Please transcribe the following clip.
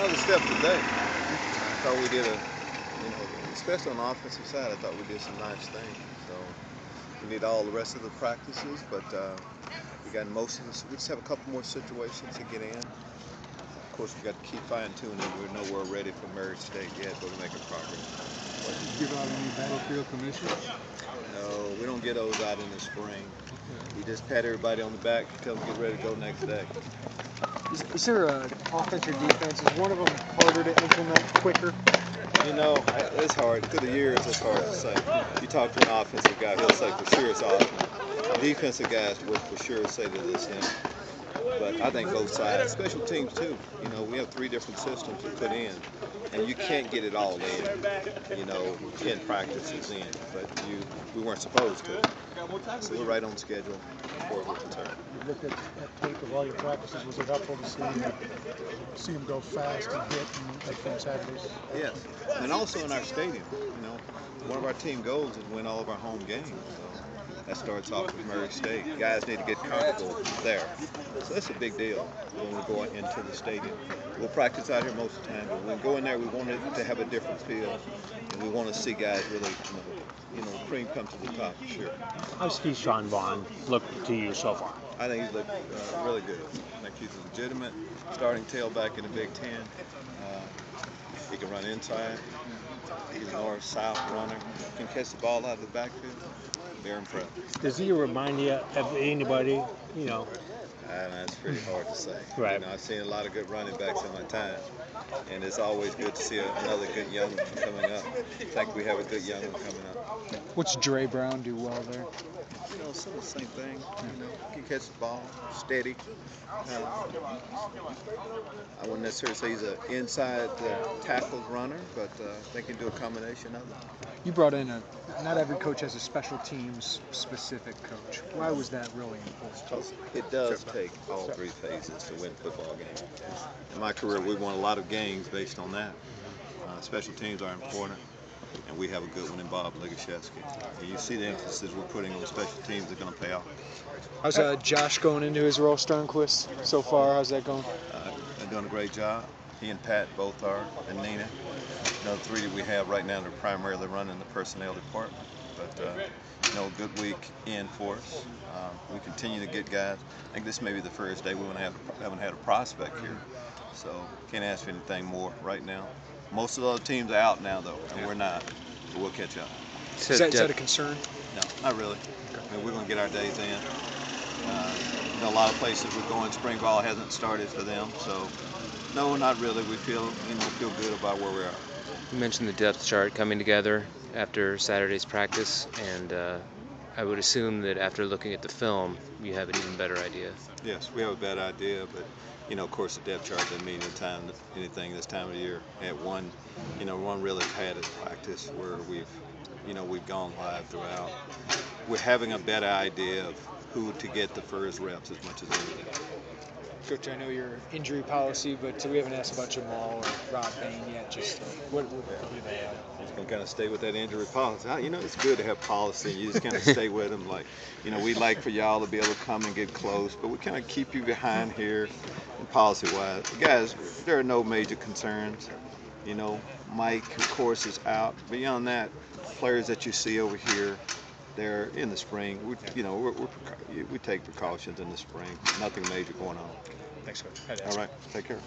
another step today. I thought we did especially on the offensive side, I thought we did some nice things. So we need all the rest of the practices, but we got most of this. We just have a couple more situations to get in. Of course, we got to keep fine-tuning. We're nowhere ready for Murray State yet, but we're making progress. Did you give out any battlefield commissions? No, we don't get those out in the spring. We just pat everybody on the back, tell them to get ready to go next day. Is there an offense or defense? Is one of them harder to implement quicker? You know, it's hard. Through the years, it's hard to say. You talk to an offensive guy, he'll say for sure it's offense. Defensive guys will for sure say that it's them. But I think both sides, special teams too. You know, we have 3 different systems to put in, and you can't get it all in. 10 practices in, but we weren't supposed to. So we're right on schedule for the return. You looked at tape of all your practices. Was it helpful to see them go fast and hit like from Saturdays? Yes, and also in our stadium. One of our team goals is win all of our home games. So that starts off with Murray State. Guys need to get comfortable there. So that's a big deal when we go into the stadium. We'll practice out here most of the time, but when we go in there, we want it to have a different feel, and we want to see guys really, cream come to the top for sure. How's Keyshawn Vaughn look to you so far? I think he's looked really good. I think he's a legitimate starting tailback in the Big Ten. He can run inside. He's a north-south runner. Can catch the ball out of the backfield. Very impressive. Does he remind you of anybody, That's pretty hard to say. Right. I've seen a lot of good running backs in my time, and it's always good to see another good young one coming up. I think we have a good young one coming up. What's Dre Brown do well there? Some of the same thing. He can catch the ball, steady. I wouldn't necessarily say he's an inside tackle runner, but I think he can do a combination of it. You brought in not every coach has a special teams specific coach. Why was that really important? It does take all 3 phases to win football games. In my career, we won a lot of games based on that. Special teams are important, and we have a good one in Bob Ligashevsky. And you see the emphasis we're putting on special teams are going to pay off. How's Josh going into his role, Sternquist, so far? How's that going? They're doing a great job. He and Pat both are, and Nina. The 3 that we have right now, they're primarily running the personnel department. But, a good week in for us. We continue to get guys. I think this may be the first day we haven't had a prospect here. So can't ask for anything more right now. Most of the other teams are out now, though, and we're not. But we'll catch up. Is that a concern? No, not really. I mean, we're going to get our days in. A lot of places we're going, spring ball hasn't started for them. So, no, not really. We feel good about where we are. You mentioned the depth chart coming together after Saturday's practice, and I would assume that after looking at the film, you have an even better idea. Yes, we have a better idea, but of course, the depth chart doesn't mean anything this time of the year. At one really padded practice where we've gone live throughout. We're having a better idea of who to get the first reps as much as anything. Coach, I know your injury policy, but we haven't asked about Jamal or Rob Bain yet. Just what do they have? Just gonna kind of stay with that injury policy. It's good to have policy. You just kind of stay with them. We'd like for y'all to be able to come and get close, but we kind of keep you behind here, policy-wise. Guys, there are no major concerns. Mike, of course, is out. Beyond that, players that you see over here, they're in the spring. We take precautions in the spring. Nothing major going on. Thanks, Coach. All right, take care.